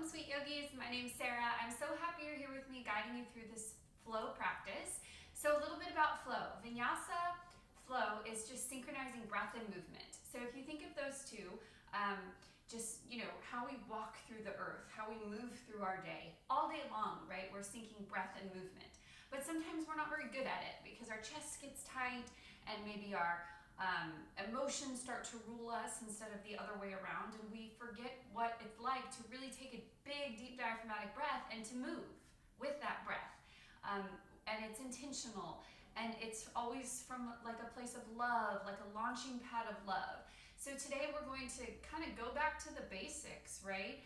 Welcome, sweet yogis. My name's Sarah. I'm so happy you're here with me guiding you through this flow practice. So a little bit about flow. Vinyasa flow is just synchronizing breath and movement. So if you think of those two, how we walk through the earth, how we move through our day, all day long, right? We're syncing breath and movement. But sometimes we're not very good at it because our chest gets tight and maybe our emotions start to rule us instead of the other way around, and we forget what it's like to really take a big, deep diaphragmatic breath and to move with that breath. And it's intentional, and it's always from like a place of love, like a launching pad of love. So today we're going to kind of go back to the basics, right?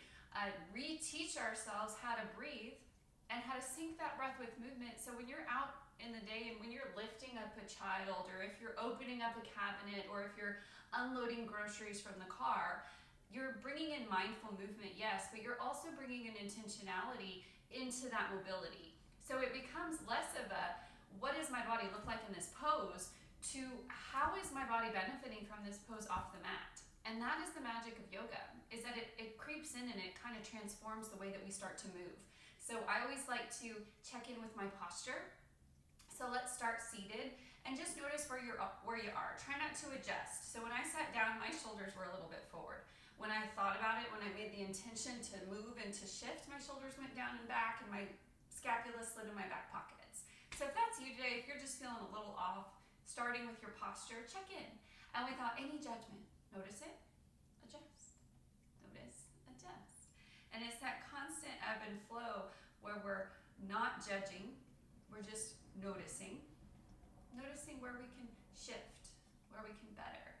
Reteach ourselves how to breathe and how to sync that breath with movement. So when you're out in the day and when you're lifting up a child, or if you're opening up a cabinet, or if you're unloading groceries from the car, you're bringing in mindful movement, yes, but you're also bringing an intentionality into that mobility. So it becomes less of a, what does my body look like in this pose, to how is my body benefiting from this pose off the mat? And that is the magic of yoga, is that it creeps in and it kind of transforms the way that we start to move. So I always like to check in with my posture. So let's start seated and just notice where you are. Try not to adjust. So when I sat down, my shoulders were a little bit forward. When I thought about it, when I made the intention to move and to shift, my shoulders went down and back and my scapula slid in my back pockets. So if that's you today, if you're just feeling a little off, starting with your posture, check in. And without any judgment, notice it, adjust. Notice, adjust. And it's that constant ebb and flow where we're not judging, we're just noticing where we can shift, where we can better.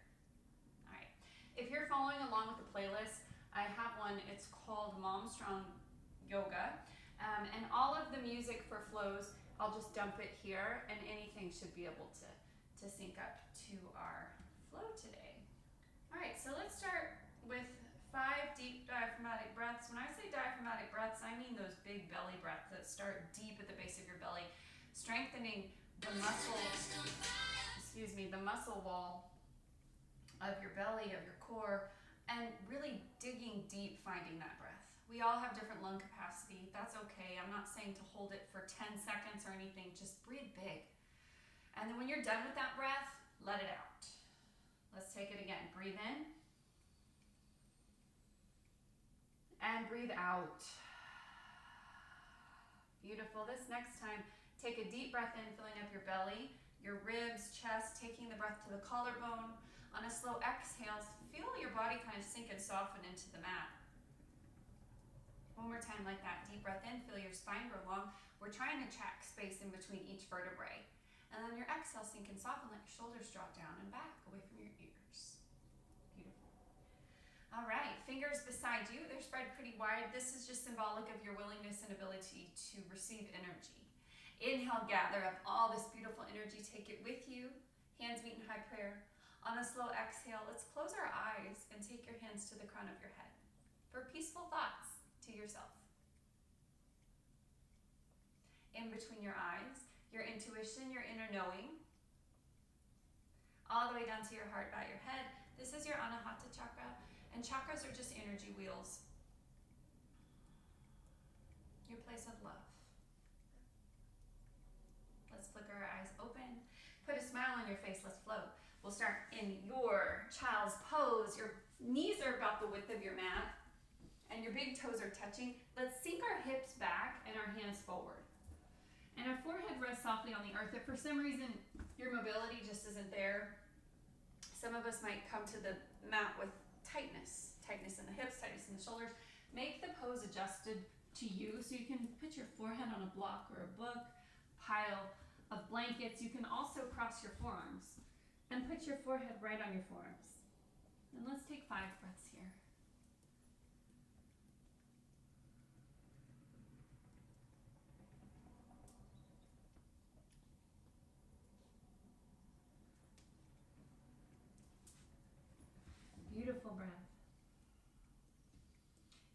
All right, if you're following along with the playlist, I have one, it's called Mom Strong Yoga, and all of the music for flows, I'll just dump it here, and anything should be able to sync up to our flow today. All right, so let's start with 5 deep diaphragmatic breaths. When I say diaphragmatic breaths, I mean those big belly breaths that start deep at the base of your belly, strengthening the muscle wall of your belly, of your core, and really digging deep, finding that breath. We all have different lung capacity. That's okay. I'm not saying to hold it for 10 seconds or anything. Just breathe big. And then when you're done with that breath, let it out. Let's take it again. Breathe in. And breathe out. Beautiful. This next time, take a deep breath in, filling up your belly, your ribs, chest, taking the breath to the collarbone. On a slow exhale, feel your body kind of sink and soften into the mat. One more time like that. Deep breath in, feel your spine grow long. We're trying to track space in between each vertebrae. And then your exhale, sink and soften, let your shoulders drop down and back away from your ears. Beautiful. All right, fingers beside you. They're spread pretty wide. This is just symbolic of your willingness and ability to receive energy. Inhale, gather up all this beautiful energy. Take it with you. Hands meet in high prayer. On a slow exhale, let's close our eyes and take your hands to the crown of your head for peaceful thoughts to yourself. In between your eyes, your intuition, your inner knowing, all the way down to your heart, bow your head. This is your Anahata chakra, and chakras are just energy wheels. Your place of love. Let's flicker our eyes open. Put a smile on your face, let's float. We'll start in your child's pose. Your knees are about the width of your mat, and your big toes are touching. Let's sink our hips back and our hands forward. And our forehead rests softly on the earth. If for some reason your mobility just isn't there, some of us might come to the mat with tightness in the hips, tightness in the shoulders. Make the pose adjusted to you, so you can put your forehead on a block or a book, pile of blankets. You can also cross your forearms and put your forehead right on your forearms. And let's take 5 breaths here. Beautiful breath.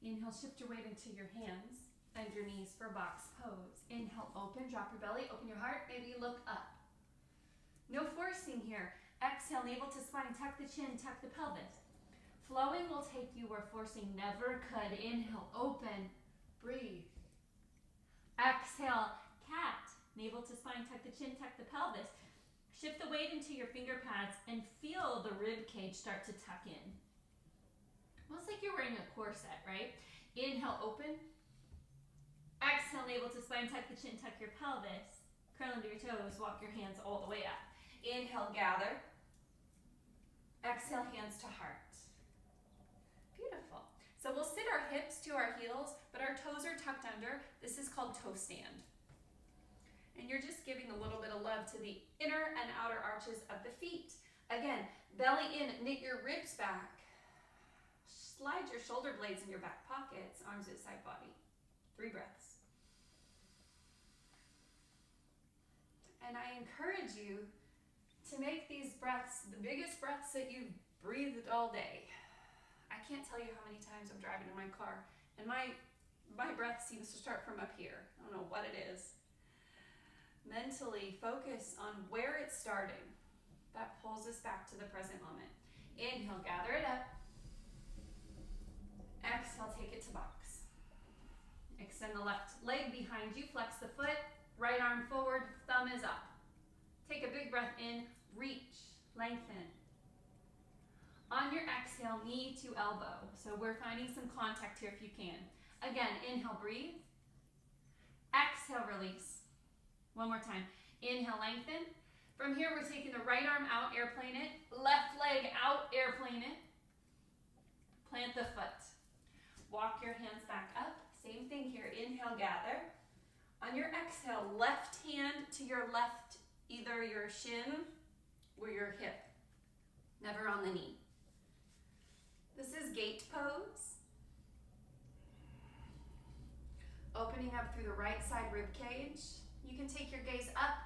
Inhale, shift your weight into your hands and your knees for box pose. Inhale, open, drop your belly, open your heart, maybe look up. No forcing here. Exhale, navel to spine, tuck the chin, tuck the pelvis. Flowing will take you where forcing never could. Inhale, open, breathe. Exhale, cat. Navel to spine, tuck the chin, tuck the pelvis. Shift the weight into your finger pads and feel the rib cage start to tuck in. Almost like you're wearing a corset, right? Inhale, open. Exhale, navel to spine, tuck the chin, tuck your pelvis. Curl into your toes, walk your hands all the way up. Inhale, gather. Exhale, hands to heart. Beautiful. So we'll sit our hips to our heels, but our toes are tucked under. This is called toe stand. And you're just giving a little bit of love to the inner and outer arches of the feet. Again, belly in, knit your ribs back. Slide your shoulder blades in your back pockets, arms at side body. 3 breaths. And I encourage you to make these breaths the biggest breaths that you've breathed all day. I can't tell you how many times I'm driving in my car and my breath seems to start from up here. I don't know what it is. Mentally focus on where it's starting. That pulls us back to the present moment. Inhale, gather it up. Exhale, take it to box. Extend the left leg behind you, flex the foot, right arm forward, thumb is up. Take a big breath in, reach, lengthen. On your exhale, knee to elbow. So we're finding some contact here if you can. Again, inhale, breathe. Exhale, release. One more time. Inhale, lengthen. From here, we're taking the right arm out, airplane it. Left leg out, airplane it. Plant the foot. Walk your hands back up. Same thing here. Inhale, gather. On your exhale, left hand to your left, either your shin or your hip. Never on the knee. This is gate pose. Opening up through the right side rib cage. You can take your gaze up,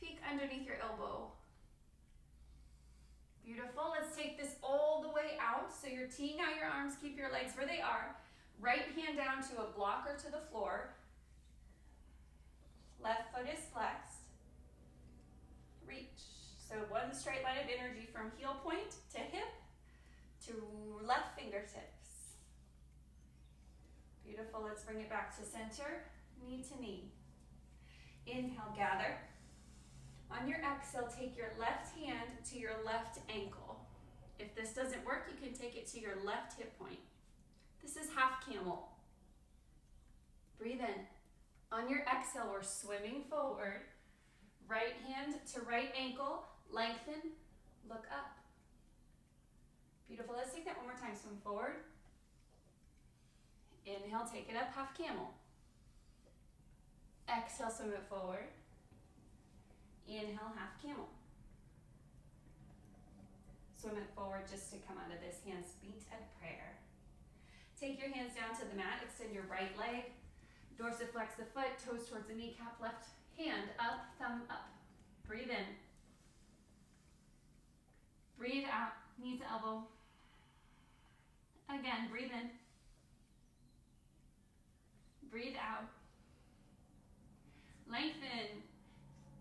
peek underneath your elbow. Beautiful. Let's take this all the way out. So you're teeing out your arms, keep your legs where they are. Right hand down to a block or to the floor. Left foot is flexed. Reach. So one straight line of energy from heel point to hip to left fingertips. Beautiful. Let's bring it back to center, knee to knee. Inhale, gather. On your exhale, take your left hand to your left ankle. If this doesn't work, you can take it to your left hip point. This is half camel. Breathe in. On your exhale, we're swimming forward. Right hand to right ankle, lengthen, look up. Beautiful. Let's take that one more time. Swim forward. Inhale, take it up, half camel. Exhale, swim it forward. Inhale, half camel. Swim it forward just to come out of this hands beat at prayer. Take your hands down to the mat, extend your right leg, dorsiflex the foot, toes towards the kneecap, left hand up, thumb up. Breathe in. Breathe out, knee to elbow. Again, breathe in. Breathe out. Lengthen.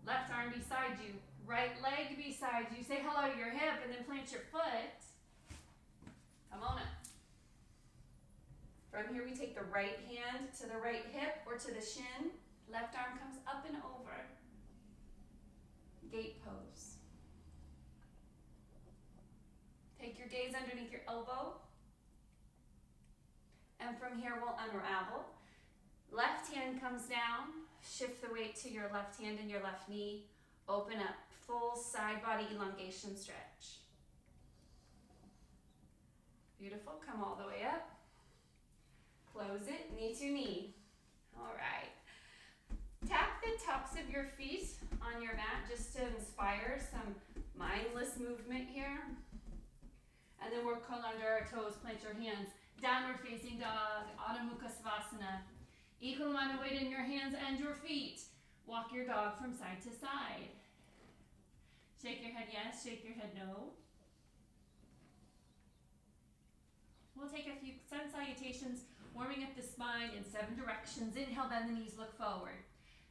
Left arm beside you. Right leg beside you. Say hello to your hip and then plant your foot. Come on up. From here we take the right hand to the right hip or to the shin. Left arm comes up and over. Gate pose. Take your gaze underneath your elbow. And from here we'll unravel. Left hand comes down. Shift the weight to your left hand and your left knee. Open up. Full side body elongation stretch. Beautiful. Come all the way up. Close it. Knee to knee. All right. Tap the tops of your feet on your mat just to inspire some mindless movement here. And then we'll curl under our toes. Plant your hands. Downward facing dog. Adho Mukha Savasana. Equal amount of weight in your hands and your feet. Walk your dog from side to side. Shake your head yes, shake your head no. We'll take a few sun salutations, warming up the spine in 7 directions. Inhale, bend the knees, look forward.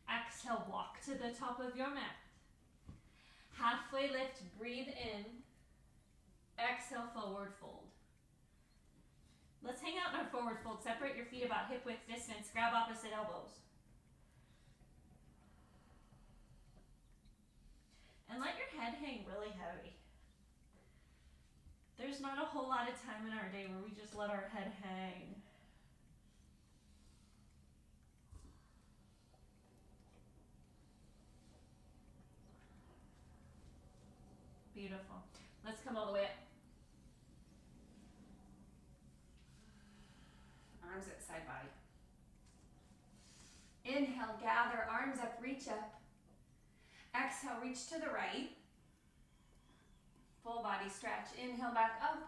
Exhale, walk to the top of your mat. Halfway lift, breathe in. Exhale, forward fold. Let's hang out in our forward fold. Separate your feet about hip width distance. Grab opposite elbows. And let your head hang really heavy. There's not a whole lot of time in our day where we just let our head hang. Beautiful. Let's come all the way up. Arms at side body. Inhale, gather, arms up, reach up. Exhale, reach to the right. Full body stretch. Inhale, back up.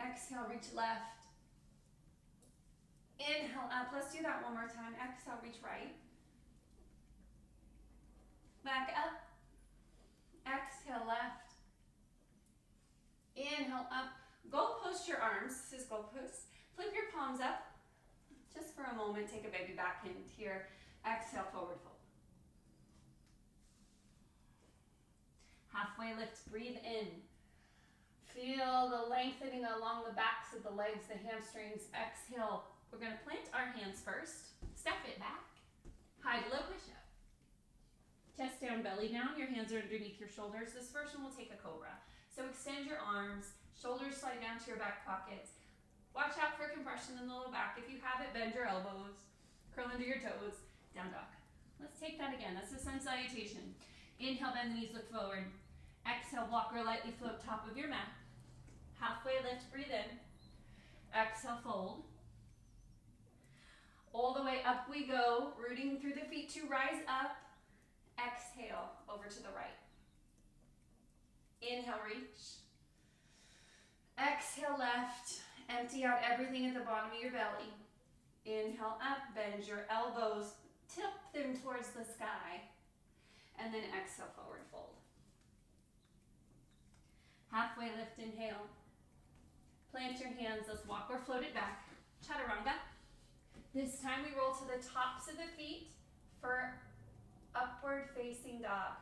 Exhale, reach left. Inhale, up. Let's do that one more time. Exhale, reach right. Back up. Exhale, left. Inhale, up. Goal post your arms. This is goal post. Flip your palms up. Just for a moment, take a baby back in here. Exhale, forward fold. Halfway lift, breathe in. Feel the lengthening along the backs of the legs, the hamstrings. Exhale. We're going to plant our hands first. Step it back. High low push up. Chest down, belly down. Your hands are underneath your shoulders. This first one will take a cobra. So extend your arms. Shoulders slide down to your back pockets. Watch out for compression in the low back. If you have it, bend your elbows. Curl under your toes. Down dog. Let's take that again. That's the sun salutation. Inhale, bend the knees, look forward. Exhale, walk or lightly float top of your mat. Halfway lift, breathe in. Exhale, fold. All the way up we go, rooting through the feet to rise up. Exhale, over to the right. Inhale, reach. Exhale, left. Empty out everything at the bottom of your belly. Inhale, up, bend your elbows, tip them towards the sky. And then exhale, forward fold. Halfway lift, inhale. Plant your hands, let's walk or float it back. Chaturanga. This time we roll to the tops of the feet for upward facing dog.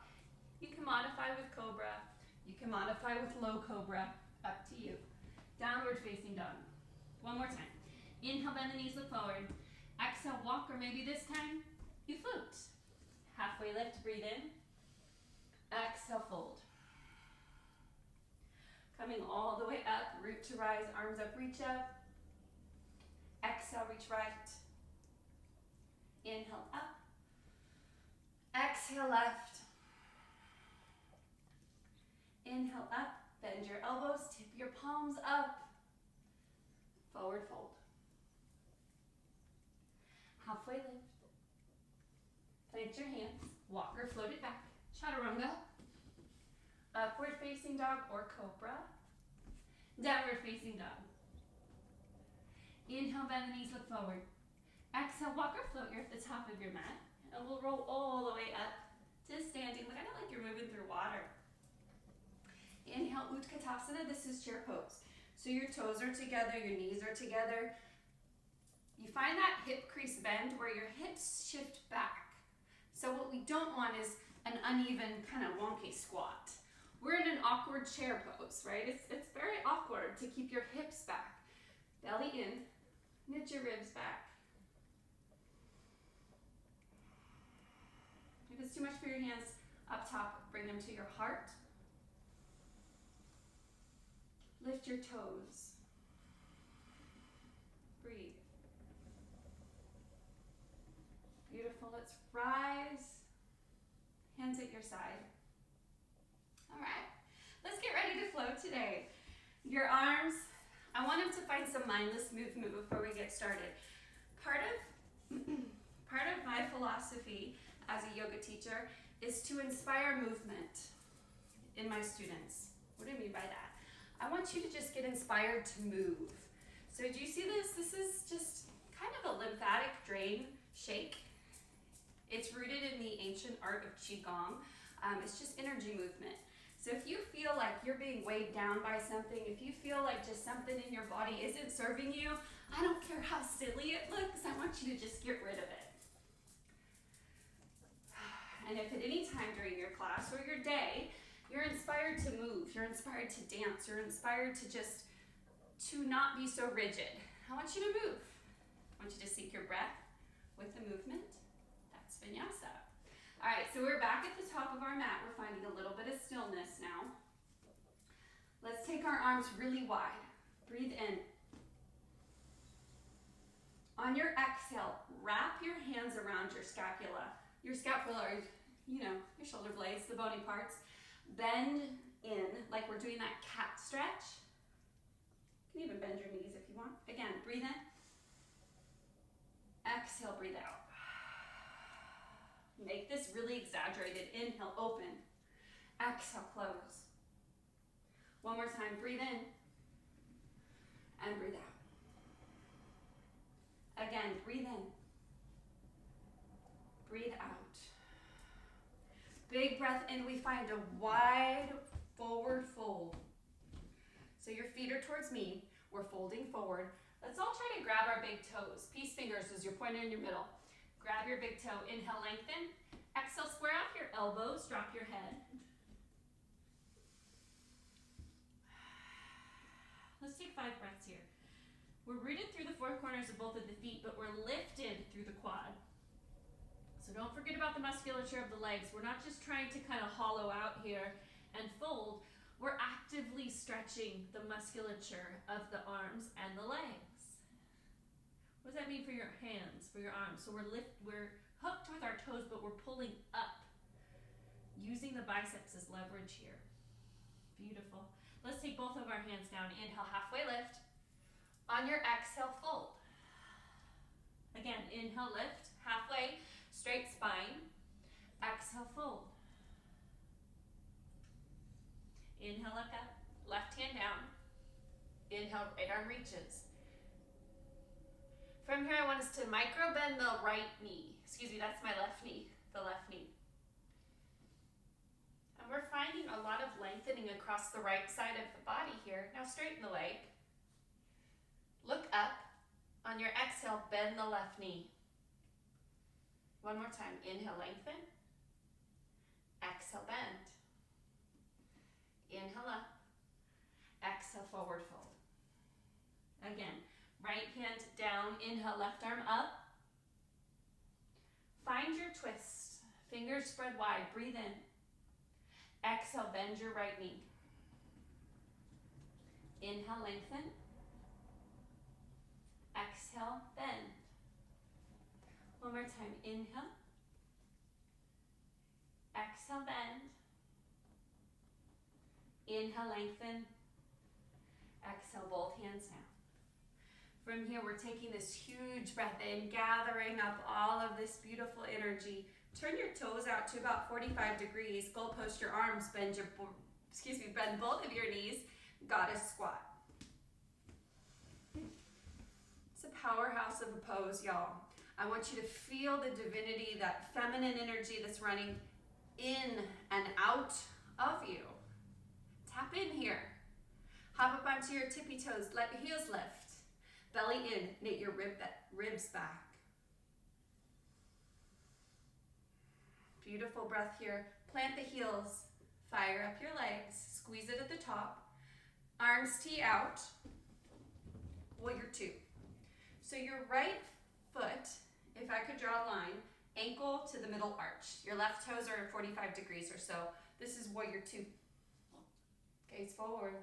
You can modify with cobra. You can modify with low cobra. Up to you. Downward facing dog. One more time. Inhale, bend the knees, look forward. Exhale, walk, or maybe this time you float. Halfway lift, breathe in. Exhale, fold. Coming all the way up, root to rise, arms up, reach up. Exhale, reach right. Inhale, up. Exhale, left. Inhale, up. Bend your elbows, tip your palms up. Forward fold. Halfway lift. Plant your hands. Walk or float it back. Chaturanga. Upward facing dog or cobra. Downward facing dog. Inhale, bend the knees, look forward. Exhale, walk or float. You're at the top of your mat. And we'll roll all the way up to standing, kind of like you're moving through water. Inhale, Utkatasana. This is chair pose. So your toes are together, your knees are together. You find that hip crease bend where your hips shift back. So what we don't want is an uneven kind of wonky squat. We're in an awkward chair pose, right? It's very awkward to keep your hips back. Belly in, knit your ribs back. If it's too much for your hands up top, bring them to your heart. Lift your toes. Breathe. Beautiful. Let's rise. Hands at your side. All right. Let's get ready to flow today. Your arms, I want them to find some mindless movement before we get started. Part of my philosophy as a yoga teacher is to inspire movement in my students. What do I mean by that? I want you to just get inspired to move. So do you see this? This is just kind of a lymphatic drain shake. It's rooted in the ancient art of Qigong. It's just energy movement. So if you feel like you're being weighed down by something, if you feel like just something in your body isn't serving you, I don't care how silly it looks, I want you to just get rid of it. And if at any time during your class or your day, You're inspired to move. You're inspired to dance. You're inspired to just, to not be so rigid. I want you to move. I want you to sync your breath with the movement. That's Vinyasa. All right, so we're back at the top of our mat. We're finding a little bit of stillness now. Let's take our arms really wide. Breathe in. On your exhale, wrap your hands around your scapula. Your scapula are, your shoulder blades, the bony parts. Bend in like we're doing that cat stretch. You can even bend your knees if you want. Again, breathe in. Exhale, breathe out. Make this really exaggerated. Inhale, open. Exhale, close. One more time, breathe in and breathe out. Again, breathe in. Breathe out. Big breath in, we find a wide forward fold. So your feet are towards me. We're folding forward. Let's all try to grab our big toes. Peace fingers as your pointer in your middle. Grab your big toe. Inhale, lengthen. Exhale, square off your elbows. Drop your head. Let's take 5 breaths here. We're rooted through the 4 corners of both of the feet, but we're lifted through the quad. So don't forget about the musculature of the legs. We're not just trying to kind of hollow out here and fold. We're actively stretching the musculature of the arms and the legs. What does that mean for your hands, for your arms? So we're hooked with our toes, but we're pulling up, using the biceps as leverage here. Beautiful. Let's take both of our hands down. Inhale, halfway lift. On your exhale, fold. Again, inhale, lift, halfway, straight spine. Exhale, fold. Inhale, look up, left hand down. Inhale, right arm reaches. From here, I want us to micro bend the right knee. Excuse me, that's my left knee, the left knee. And we're finding a lot of lengthening across the right side of the body here. Now straighten the leg. Look up. On your exhale, bend the left knee. One more time. Inhale, lengthen. Exhale, bend. Inhale up. Exhale, forward fold. Again, right hand down. Inhale, left arm up. Find your twist. Fingers spread wide. Breathe in. Exhale, bend your right knee. Inhale, lengthen. Exhale, bend. One more time. Inhale. Exhale, bend. Inhale, lengthen. Exhale, both hands down. From here, we're taking this huge breath in, gathering up all of this beautiful energy. Turn your toes out to about 45 degrees. Goal post your arms, bend both of your knees. Goddess squat. It's a powerhouse of a pose, y'all. I want you to feel the divinity, that feminine energy that's running in and out of you. Tap in here. Hop up onto your tippy toes. Let your heels lift. Belly in. Knit your ribs back. Beautiful breath here. Plant the heels. Fire up your legs. Squeeze it at the top. Arms tee out. Warrior 2. So your right foot, if I could draw a line, ankle to the middle arch. Your left toes are 45 degrees or so. This is Warrior 2. Gaze forward.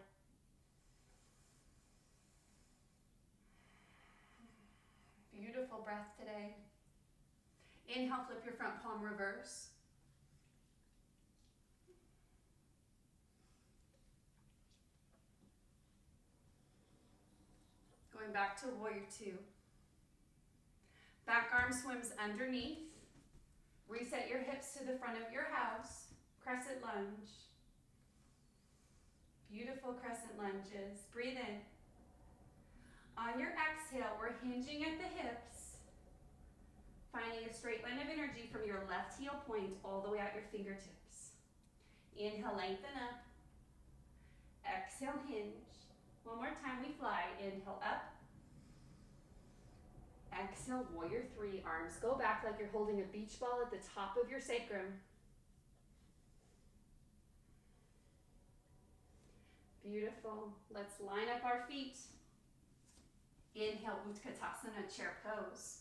Beautiful breath today. Inhale, flip your front palm reverse. Going back to Warrior 2. Back arm swims underneath. Reset your hips to the front of your house. Crescent lunge. Beautiful crescent lunges. Breathe in. On your exhale, we're hinging at the hips. Finding a straight line of energy from your left heel point all the way out your fingertips. Inhale, lengthen up. Exhale, hinge. One more time, we fly. Inhale, up. Exhale, Warrior 3. Arms go back like you're holding a beach ball at the top of your sacrum. Beautiful. Let's line up our feet. Inhale, Utkatasana, chair pose.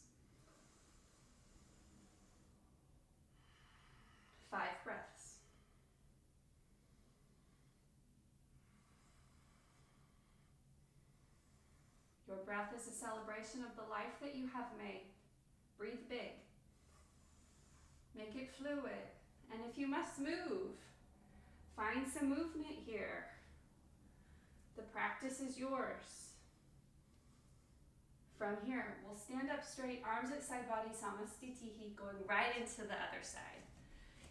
5 breaths. Your breath is a celebration of the life that you have made. Breathe big. Make it fluid. And if you must move, find some movement here. The practice is yours. From here, we'll stand up straight, arms at side body, Samastitihi, going right into the other side.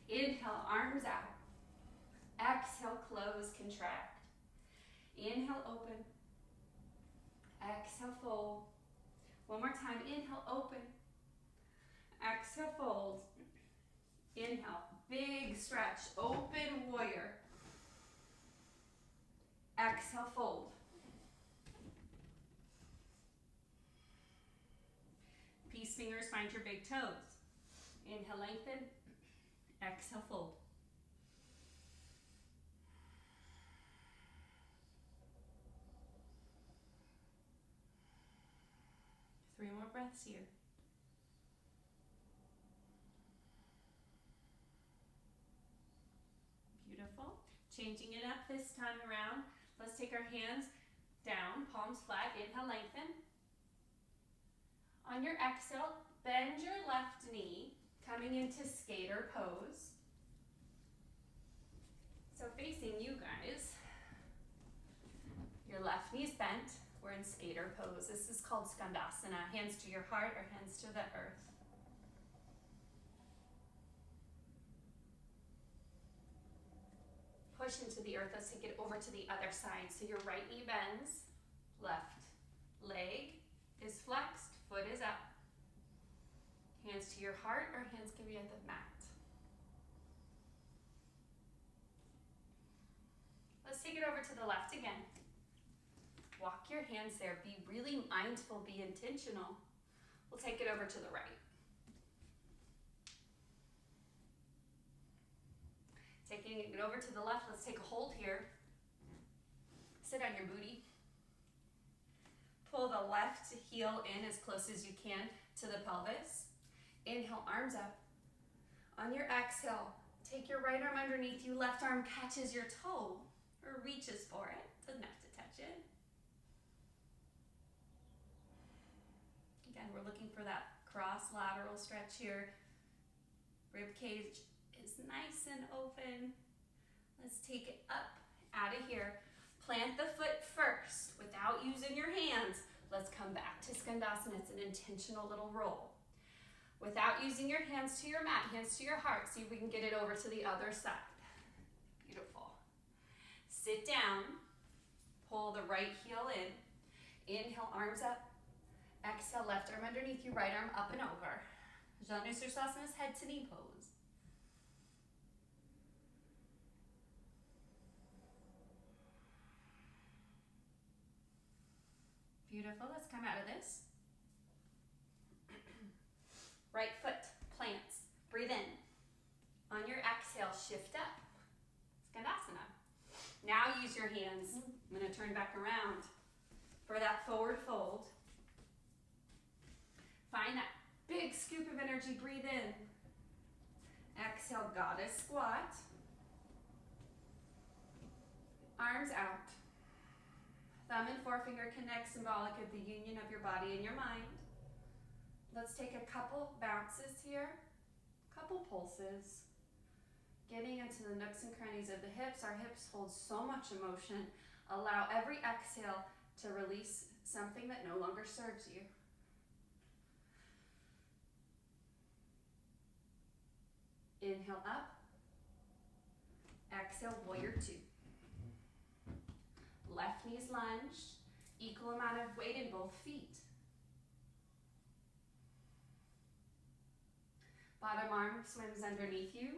Inhale, arms out. Exhale, close, contract. Inhale, open. Exhale, fold. One more time, inhale, open. Exhale, fold. Inhale, big stretch, open warrior. Exhale, fold. Peace fingers, find your big toes. Inhale, lengthen. Exhale, fold. Three more breaths here. Beautiful. Changing it up this time around. Let's take our hands down, palms flat. Inhale, lengthen. On your exhale, bend your left knee, coming into skater pose. So facing you guys, your left knee's bent. We're in skater pose. This is called Skandasana. Hands to your heart or hands to the earth. Push into the earth. Let's take it over to the other side. So your right knee bends, left leg is flexed, foot is up. Hands to your heart or hands can be at the mat. Let's take it over to the left again. Walk your hands there. Be really mindful, be intentional. We'll take it over to the right. Taking it over to the left, let's take a hold here. Sit on your booty. Pull the left heel in as close as you can to the pelvis. Inhale, arms up. On your exhale, take your right arm underneath you. Left arm catches your toe or reaches for it. Doesn't have to touch it. Again, we're looking for that cross lateral stretch here. Rib cage is nice and open. Let's take it up out of here. Plant the foot first without using your hands. Let's come back to Skandasana. It's an intentional little roll. Without using your hands to your mat, hands to your heart. See if we can get it over to the other side. Beautiful. Sit down. Pull the right heel in. Inhale, arms up. Exhale, left arm underneath you, right arm up and over. Janusirsasana is head to knee pose. Beautiful. Let's come out of this. Right foot plants. Breathe in. On your exhale, shift up. Skandasana. Now use your hands. I'm going to turn back around for that forward fold. Find that big scoop of energy. Breathe in. Exhale, goddess squat. Arms out. Thumb and forefinger connect, symbolic of the union of your body and your mind. Let's take a couple bounces here, couple pulses. Getting into the nooks and crannies of the hips. Our hips hold so much emotion. Allow every exhale to release something that no longer serves you. Inhale up. Exhale, warrior two. Left knee's lunge. Equal amount of weight in both feet. Bottom arm swims underneath you.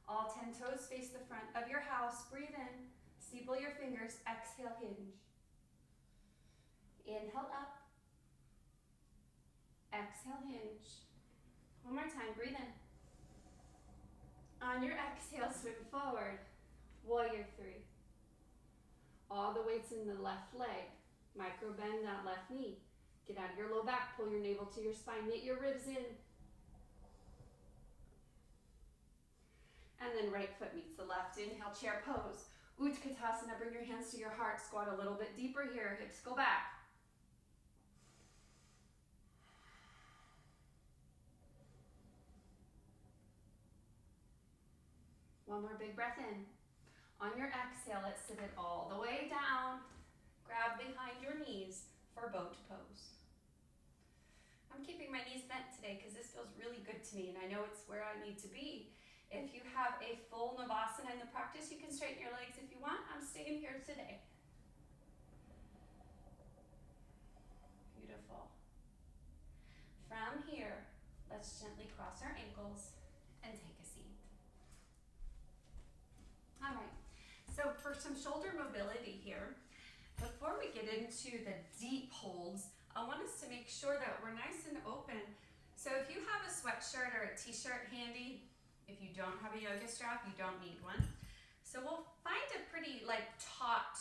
All 10 toes face the front of your house. Breathe in. Steeple your fingers. Exhale, hinge. Inhale up. Exhale, hinge. One more time. Breathe in. On your exhale, swim forward. Warrior three. All the weight's in the left leg. Micro bend that left knee. Get out of your low back, pull your navel to your spine, knit your ribs in. And then right foot meets the left. Inhale, chair pose. Utkatasana, bring your hands to your heart. Squat a little bit deeper here, hips go back. One more big breath in. On your exhale, let's sit it all the way down. Grab behind your knees for boat pose. I'm keeping my knees bent today because this feels really good to me and I know it's where I need to be. If you have a full Navasana in the practice, you can straighten your legs if you want. I'm staying here today. Beautiful. From here, let's gently cross our ankles and take a seat. All right, so for some shoulder mobility here, before we get into the deep holds, I want us to make sure that we're nice and open. So if you have a sweatshirt or a t-shirt handy, if you don't have a yoga strap, you don't need one. So we'll find a pretty taut,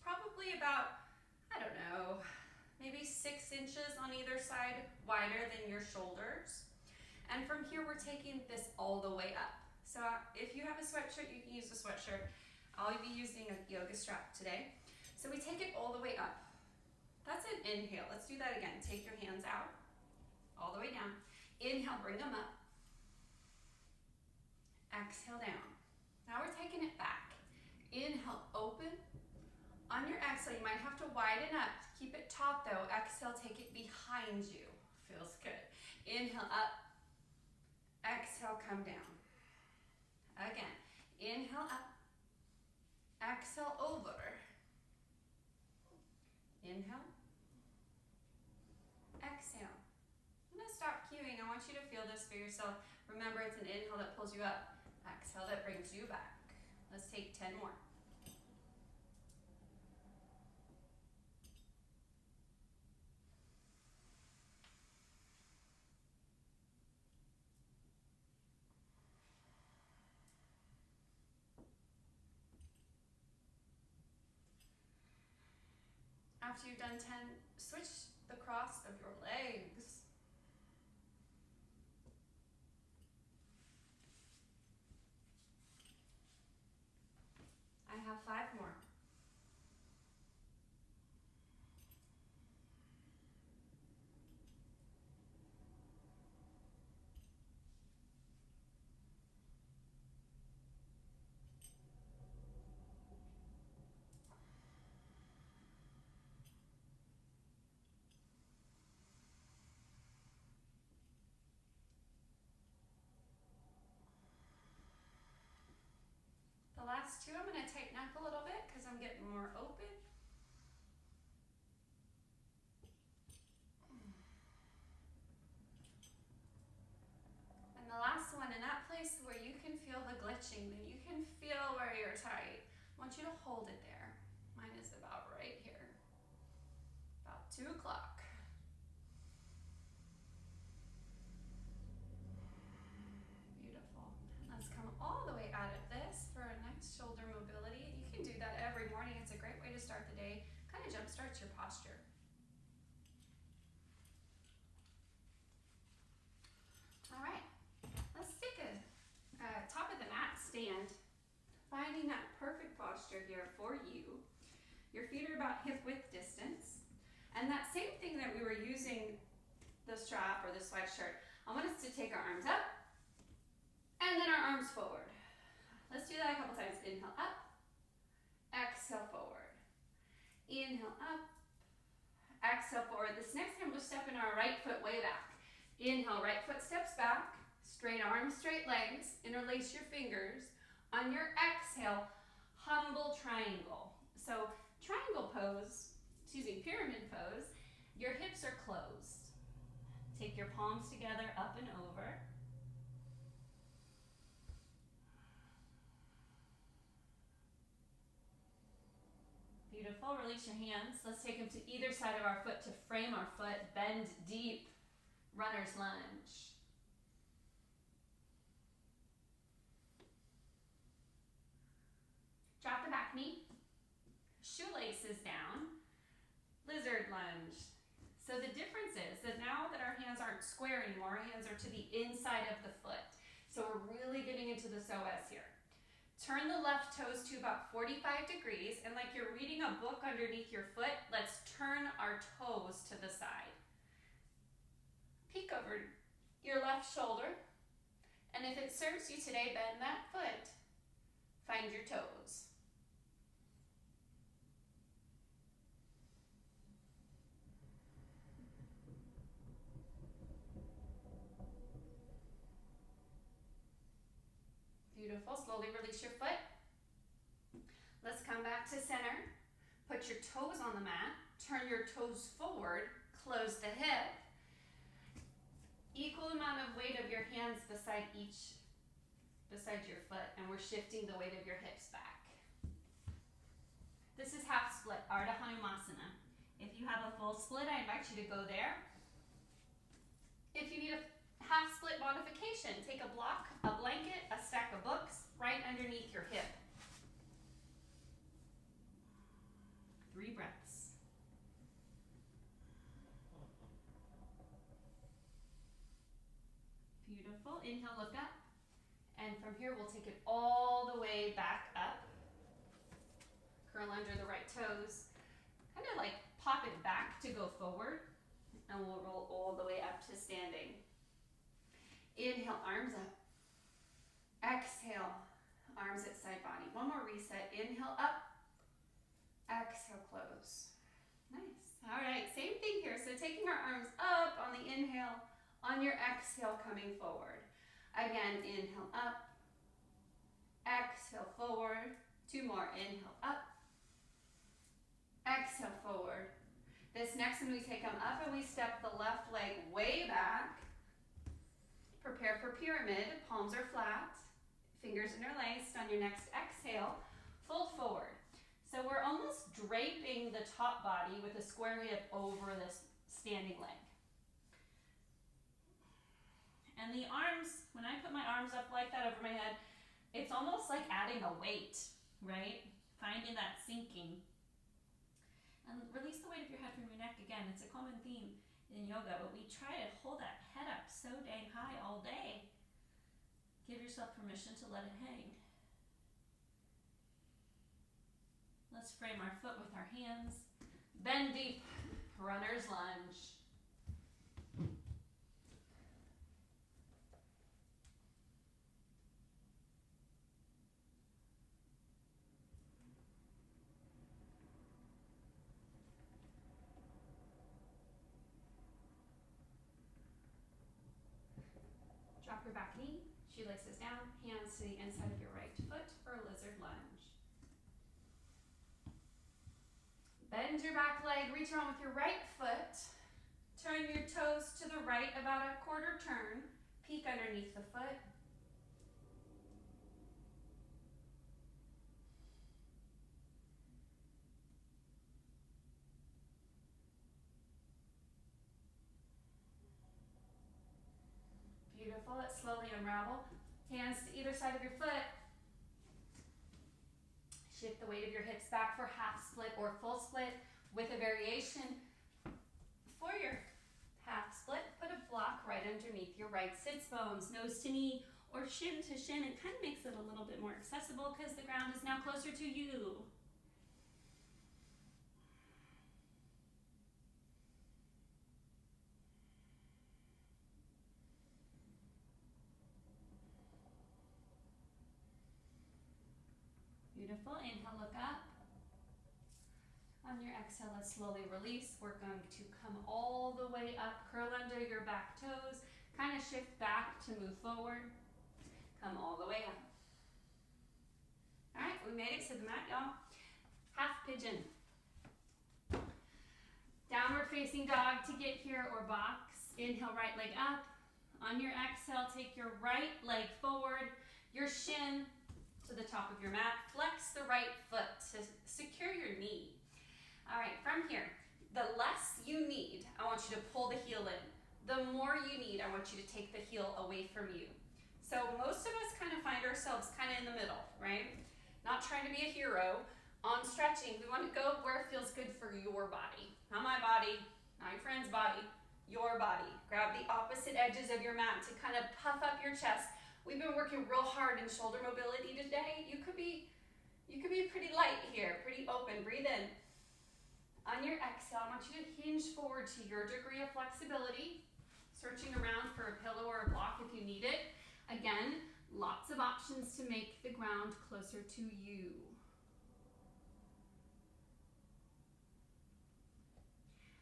probably about, I don't know, maybe 6 inches on either side wider than your shoulders. And from here, we're taking this all the way up. So if you have a sweatshirt, you can use a sweatshirt. I'll be using a yoga strap today. So we take it all the way up. That's an inhale. Let's do that again. Take your hands out, all the way down. Inhale, bring them up. Exhale down. Now we're taking it back. Inhale, open. On your exhale, you might have to widen up. Keep it taut though. Exhale, take it behind you. Feels good. Inhale, up. Exhale, come down. Again. Inhale, up. Exhale, over. Inhale. Exhale. I'm going to stop cueing. I want you to feel this for yourself. Remember, it's an inhale that pulls you up. Exhale that brings you back. Let's take 10 more. After you've done 10, switch the cross of your legs. I have 5 more. The last 2, I'm going to tighten up a little bit because I'm getting more open. And the last one, in that place where you can feel the glitching, then you can feel where you're tight. I want you to hold it there. Mine is about right here. About 2 o'clock. Beautiful. Let's come all the way out of this for a nice shoulder mobility. You can do that every morning. It's a great way to start the day. Kind of jumpstarts your posture. All right. Let's take a top of the mat stand. Finding that perfect posture here for you. Your feet are about hip width distance. And that same thing that we were using the strap or the sweatshirt, I want us to take our arms up and then our arms forward. Let's do that a couple times. Inhale up, exhale forward. Inhale up, exhale forward. This next time we're stepping our right foot way back. Inhale, right foot steps back, straight arms, straight legs, interlace your fingers. On your exhale, humble triangle. So triangle pose, pyramid pose, your hips are closed. Take your palms together, up and over. Beautiful, release your hands. Let's take them to either side of our foot to frame our foot, bend deep, runner's lunge. Drop the back knee, shoelace faces down, lizard lunge. So the difference is that now that our hands aren't square anymore, our hands are to the inside of the foot. So we're really getting into the psoas here. Turn the left toes to about 45 degrees, and like you're reading a book underneath your foot, let's turn our toes to the side. Peek over your left shoulder, and if it serves you today, bend that foot. Find your toes. Beautiful. Slowly release your foot. Let's come back to center. Put your toes on the mat. Turn your toes forward. Close the hip. Equal amount of weight of your hands beside your foot, and we're shifting the weight of your hips back. This is half split, Ardha Hanumasana. If you have a full split, I invite you to go there. If you need a half split modification, take a block, a blanket, a stack of books right underneath your hip. 3 breaths. Beautiful. Inhale, look up. And from here, we'll take it all the way back up. Curl under the right toes. Kind of like pop it back to go forward. And we'll roll all the way up to standing. Inhale, arms up. Exhale, arms at side body. One more reset. Inhale, up. Exhale, close. Nice. All right, same thing here. So taking our arms up on the inhale, on your exhale, coming forward. Again, inhale, up. Exhale, forward. 2 more. Inhale, up. Exhale, forward. This next one, we take them up and we step the left leg way back. Prepare for pyramid. Palms are flat. Fingers interlaced. On your next exhale, fold forward. So we're almost draping the top body with a square hip over this standing leg. And the arms, when I put my arms up like that over my head, it's almost like adding a weight, right? Finding that sinking. And release the weight of your head from your neck again. It's a common theme in yoga, but we try to hold that head up so dang high all day. Give yourself permission to let it hang. Let's frame our foot with our hands. Bend deep, runner's lunge. Drop your back knee, shoelaces down, hands to the inside of your right foot for a lizard lunge. Bend your back leg, reach around with your right foot. Turn your toes to the right about a quarter turn. Peek underneath the foot. Beautiful. Let's slowly unravel. Hands to either side of your foot. Shift the weight of your hips back for half split or full split with a variation. For your half split, put a block right underneath your right sits bones, nose to knee or shin to shin. It kind of makes it a little bit more accessible because the ground is now closer to you. Beautiful. Inhale, look up. On your exhale, let's slowly release. We're going to come all the way up, curl under your back toes, kind of shift back to move forward. Come all the way up. All right, we made it to the mat, y'all. Half pigeon. Downward facing dog to get here or box. Inhale, right leg up. On your exhale, take your right leg forward, your shin to the top of your mat. Flex the right foot to secure your knee. All right, from here, the less you need, I want you to pull the heel in. The more you need, I want you to take the heel away from you. So most of us kind of find ourselves kind of in the middle, right? Not trying to be a hero, On stretching, we want to go where it feels good for your body. Not my body, not your friend's body, your body. Grab the opposite edges of your mat to kind of puff up your chest. We've been working real hard in shoulder mobility today. You could be pretty light here, pretty open. Breathe in. On your exhale, I want you to hinge forward to your degree of flexibility, searching around for a pillow or a block if you need it. Again, lots of options to make the ground closer to you.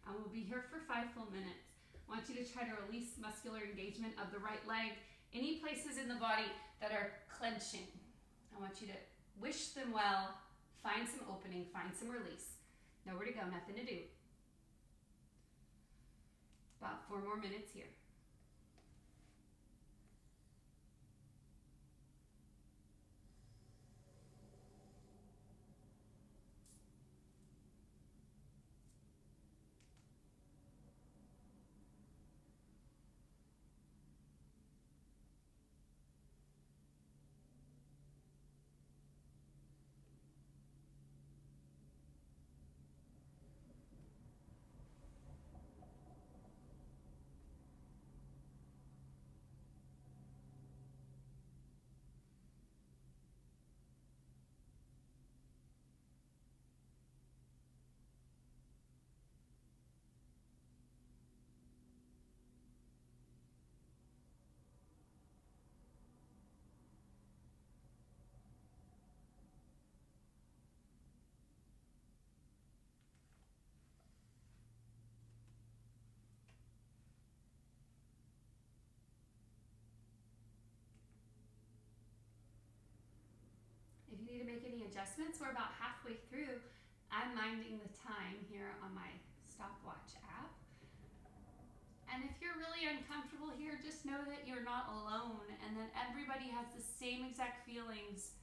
And we'll be here for 5 full minutes. I want you to try to release muscular engagement of the right leg. Any places in the body that are clenching, I want you to wish them well, find some opening, find some release. Nowhere to go, nothing to do. About 4 more minutes here. If you need to make any adjustments, we're about halfway through. I'm minding the time here on my stopwatch app. And if you're really uncomfortable here, just know that you're not alone and that everybody has the same exact feelings,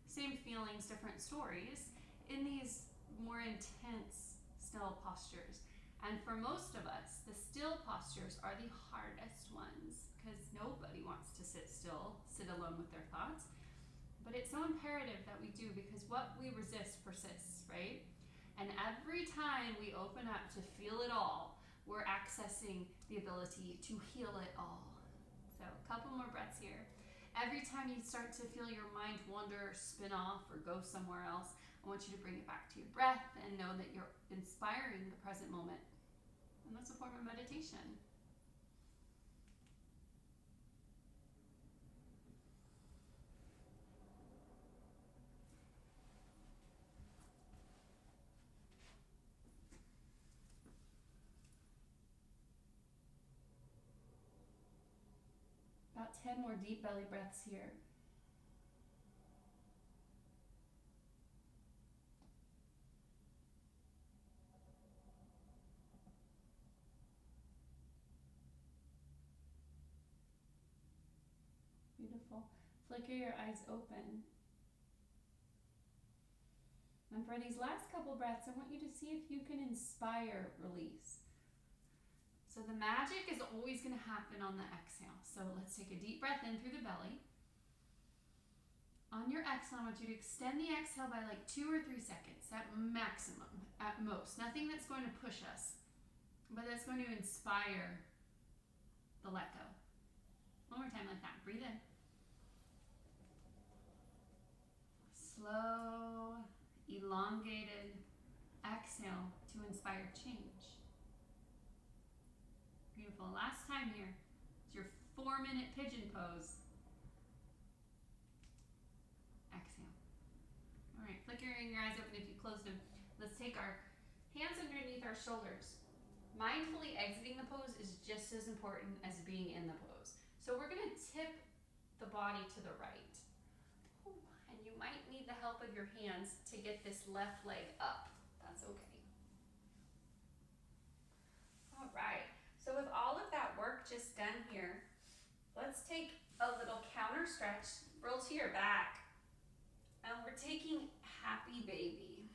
same feelings, different stories in these more intense still postures. And for most of us, the still postures are the hardest ones because nobody wants to sit still, sit alone with their thoughts. But it's so imperative that we do because what we resist persists, right? And every time we open up to feel it all, we're accessing the ability to heal it all. So a couple more breaths here. Every time you start to feel your mind wander, spin off, or go somewhere else, I want you to bring it back to your breath and know that you're inspiring the present moment. And that's a form of meditation. About 10 more deep belly breaths here. Beautiful. Flicker your eyes open. And for these last couple breaths, I want you to see if you can inspire release. So the magic is always going to happen on the exhale. So let's take a deep breath in through the belly. On your exhale, I want you to extend the exhale by like 2 or 3 seconds at maximum, at most. Nothing that's going to push us, but that's going to inspire the let go. One more time like that. Breathe in. Slow, elongated exhale to inspire change. Beautiful. Last time here. It's your 4-minute pigeon pose. Exhale. All right, flickering your eyes open if you closed them. Let's take our hands underneath our shoulders. Mindfully exiting the pose is just as important as being in the pose. So we're going to tip the body to the right. And you might need the help of your hands to get this left leg up. That's okay. All right. So with all of that work just done here, let's take a little counter stretch. Roll to your back. And we're taking happy baby.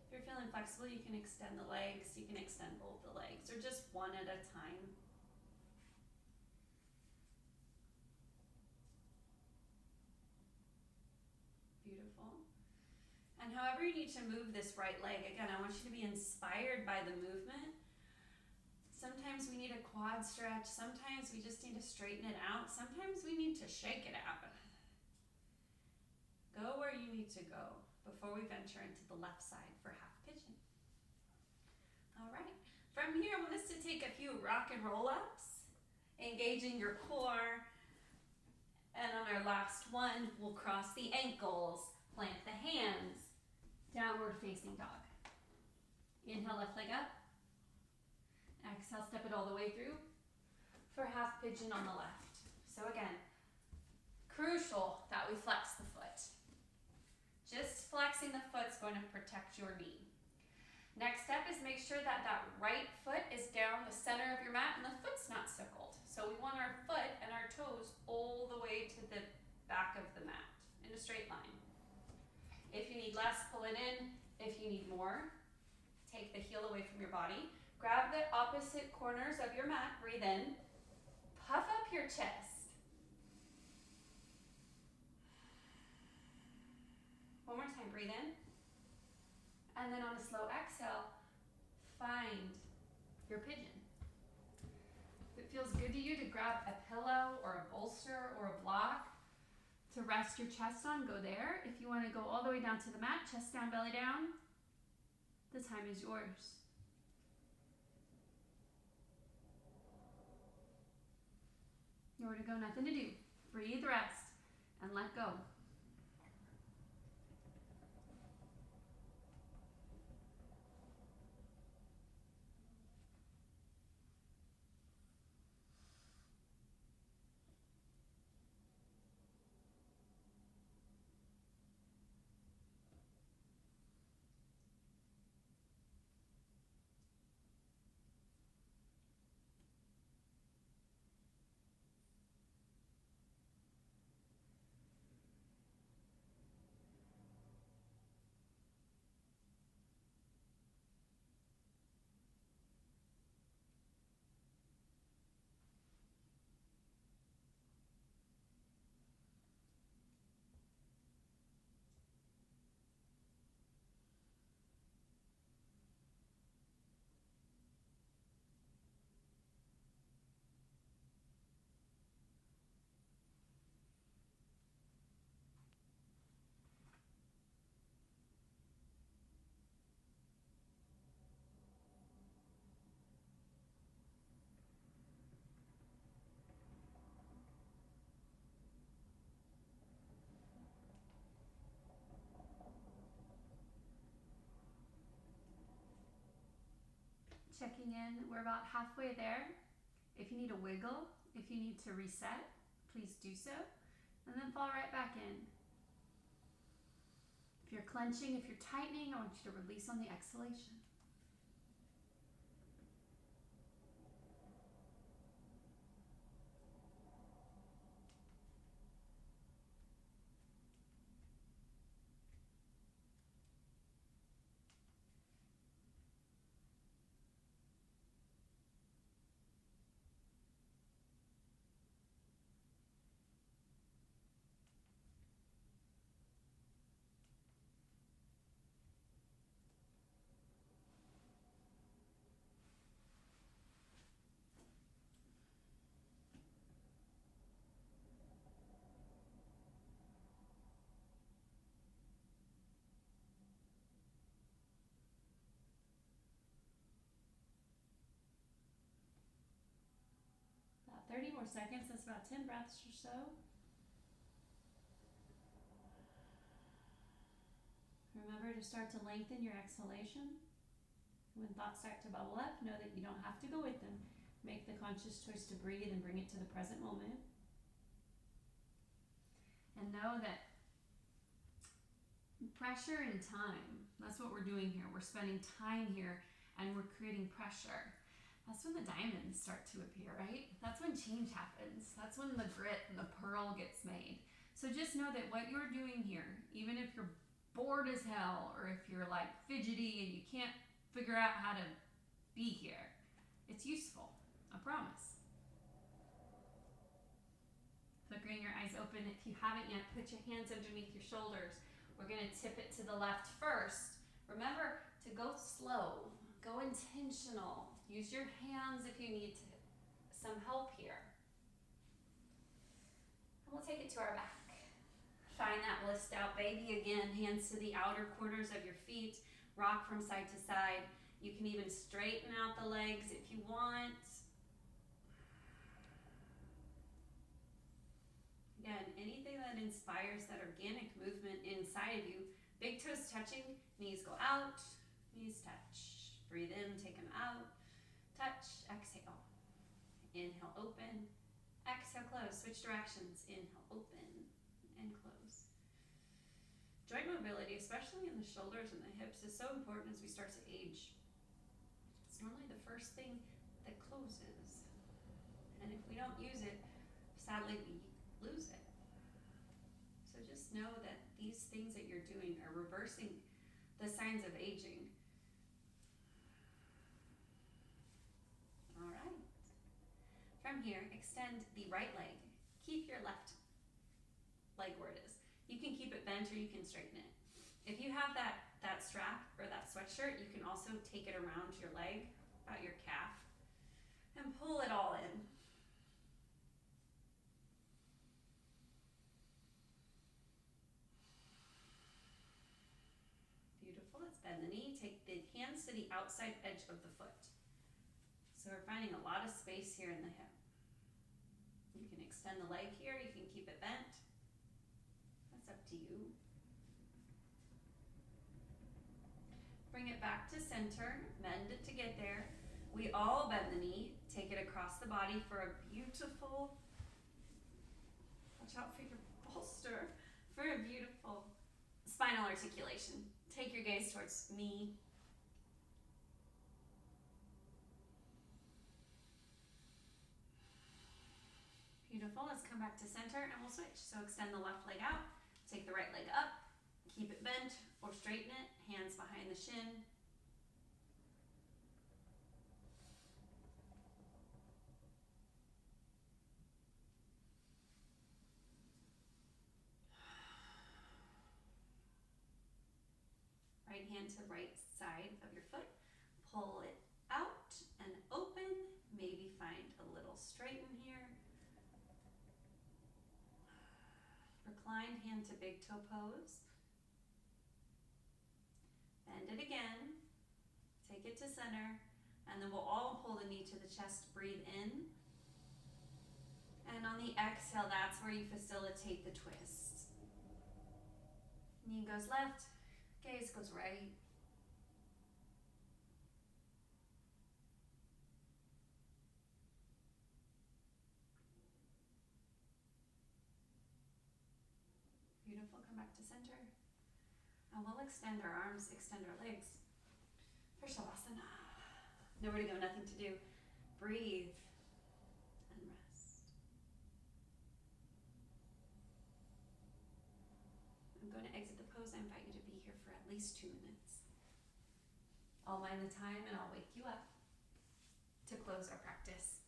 If you're feeling flexible, you can extend the legs. You can extend both the legs or just one at a time. And however you need to move this right leg, again, I want you to be inspired by the movement. Sometimes we need a quad stretch. Sometimes we just need to straighten it out. Sometimes we need to shake it out. Go where you need to go before we venture into the left side for half pigeon. All right. From here, I want us to take a few rock and roll ups, engaging your core. And on our last one, we'll cross the ankles, plant the hands, downward facing dog. Inhale, left leg up. Exhale, step it all the way through for half pigeon on the left. So again, crucial that we flex the foot. Just flexing the foot is going to protect your knee. Next step is make sure that that right foot is down the center of your mat and the foot's not sickled. So we want our foot and our toes all the way to the back of the mat in a straight line. If you need less, pull it in. If you need more, take the heel away from your body. Grab the opposite corners of your mat, breathe in. Puff up your chest. One more time, breathe in. And then on a slow exhale, find your pigeon. If it feels good to you to grab a pillow or a bolster or a block to rest your chest on, go there. If you want to go all the way down to the mat, chest down, belly down, the time is yours. Nowhere to go, nothing to do. Breathe, rest, and let go. Checking in, we're about halfway there. If you need a wiggle, if you need to reset, please do so, and then fall right back in. If you're clenching, if you're tightening, I want you to release on the exhalation. About 30 more seconds, that's about 10 breaths or so. Remember to start to lengthen your exhalation. When thoughts start to bubble up, know that you don't have to go with them. Make the conscious choice to breathe and bring it to the present moment. And know that pressure and time, that's what we're doing here. We're spending time here and we're creating pressure. That's when the diamonds start to appear, right? That's when change happens. That's when the grit and the pearl gets made. So just know that what you're doing here, even if you're bored as hell or if you're like fidgety and you can't figure out how to be here, it's useful, I promise. Flickering your eyes open. If you haven't yet, put your hands underneath your shoulders We're gonna tip it to the left first. Remember to go slow, go intentional. Use your hands if you need some help here. And we'll take it to our back. Find that blissed out baby again, hands to the outer corners of your feet, rock from side to side. You can even straighten out the legs if you want. Again, anything that inspires that organic movement inside of you. Big toes touching, knees go out, knees touch. Breathe in, take them out, touch, exhale. Inhale, open, exhale, close. Switch directions, inhale, open, and close. Joint mobility, especially in the shoulders and the hips, is so important as we start to age. It's normally the first thing that closes. And if we don't use it, sadly we lose it. So just know that these things that you're doing are reversing the signs of aging. All right. From here, extend the right leg. Keep your left leg where it is. You can keep it bent or you can straighten it. If you have that strap or that sweatshirt, you can also take it around your leg, about your calf, and pull it all in. Beautiful. Let's bend the knee. Take the hands to the outside edge of the foot. So we're finding a lot of space here in the hip. You can extend the leg here. You can keep it bent. That's up to you. Bring it back to center. Bend it to get there. We all bend the knee. Take it across the body for a beautiful, watch out for your bolster, for a beautiful spinal articulation. Take your gaze towards me. Beautiful. Let's come back to center and we'll switch. So extend the left leg out. Take the right leg up. Keep it bent or straighten it. Hands behind the shin. Right hand to right side of your foot. Pull it out and open. Maybe find a little straighten here. Reclined hand to big toe pose. Bend it again. Take it to center. And then we'll all pull the knee to the chest. Breathe in. And on the exhale, that's where you facilitate the twist. Knee goes left. Gaze goes right. Beautiful. Come back to center. And we'll extend our arms, extend our legs for Shavasana. Nowhere to go, nothing to do. Breathe and rest. I'm going to exit the pose. I invite you to be here for at least 2 minutes. I'll mind the time and I'll wake you up to close our practice.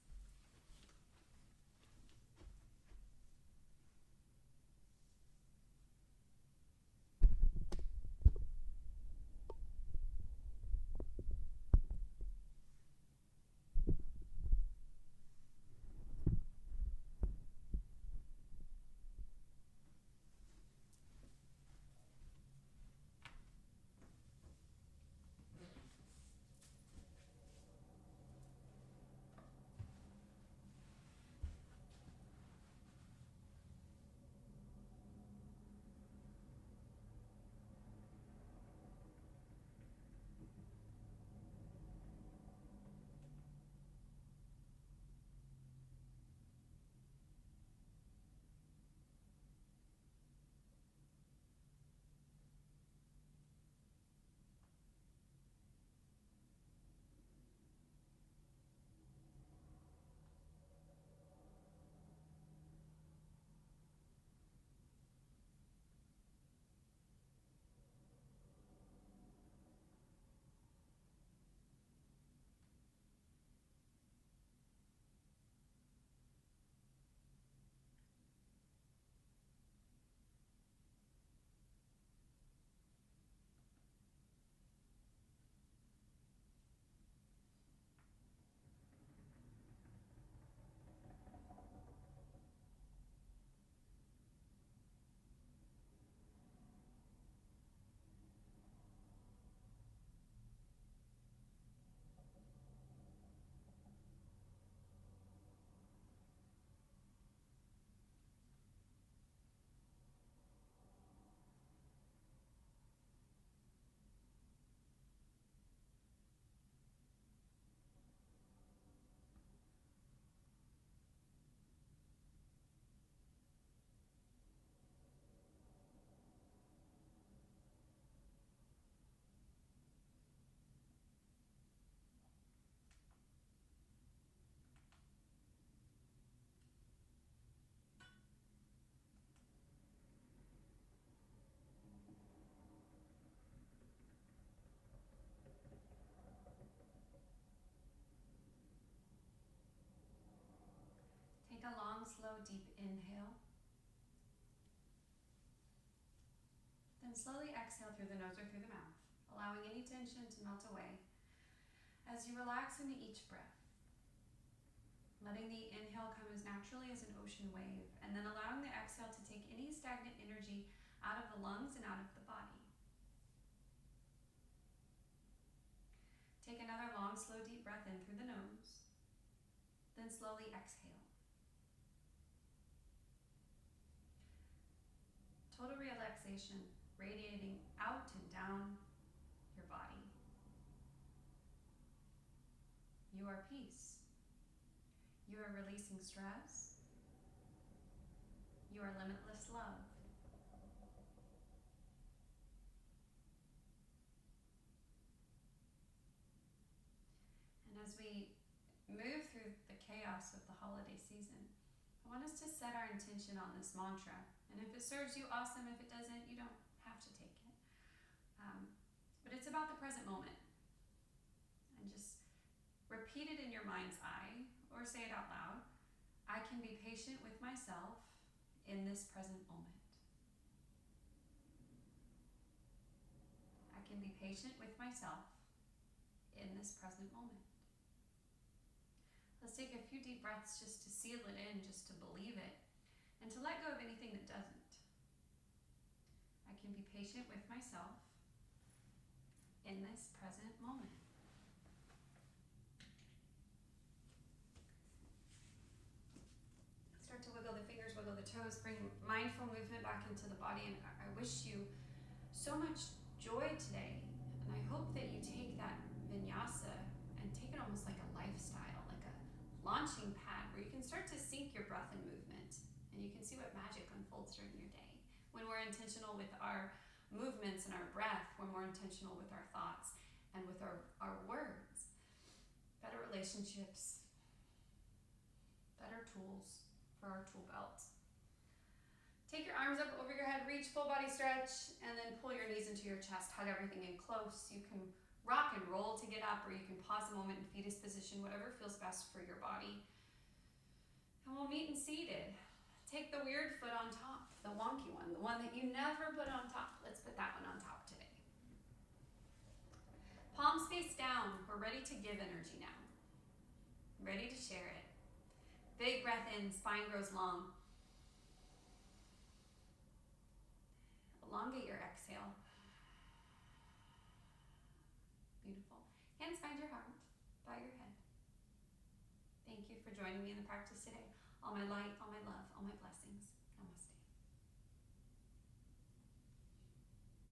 deep inhale. Then slowly exhale through the nose or through the mouth, allowing any tension to melt away as you relax into each breath. Letting the inhale come as naturally as an ocean wave, and then allowing the exhale to take any stagnant energy out of the lungs and out of the body. Take another long, slow, deep breath in through the nose, then slowly exhale. Total relaxation radiating out and down your body. You are peace. You are releasing stress. You are limitless love. And as we move through the chaos of the holiday season, I want us to set our intention on this mantra. And if it serves you, awesome. If it doesn't, you don't have to take it. But it's about the present moment. And just repeat it in your mind's eye, or say it out loud. I can be patient with myself in this present moment. I can be patient with myself in this present moment. Let's take a few deep breaths just to seal it in, just to believe it, and to let go of anything that doesn't. I can be patient with myself in this present moment. Start to wiggle the fingers, wiggle the toes, bring mindful movement back into the body, and I wish you so much joy today. And I hope that you take that Vinyasa and take it almost like a lifestyle, like a launching pad where you can start to sync your breath and movement, and you can see what magic unfolds during your day. When we're intentional with our movements and our breath, we're more intentional with our thoughts and with our words. Better relationships, better tools for our tool belt. Take your arms up over your head, reach, full body stretch, and then pull your knees into your chest, hug everything in close. You can rock and roll to get up, or you can pause a moment in fetus position, whatever feels best for your body. And we'll meet in seated. Take the weird foot on top, the wonky one, the one that you never put on top. Let's put that one on top today. Palms face down. We're ready to give energy now. Ready to share it. Big breath in, spine grows long. Elongate your exhale. Beautiful. Hands find your heart, bow your head. Thank you for joining me in the practice today. All my light, all my love, all my blessings. Namaste.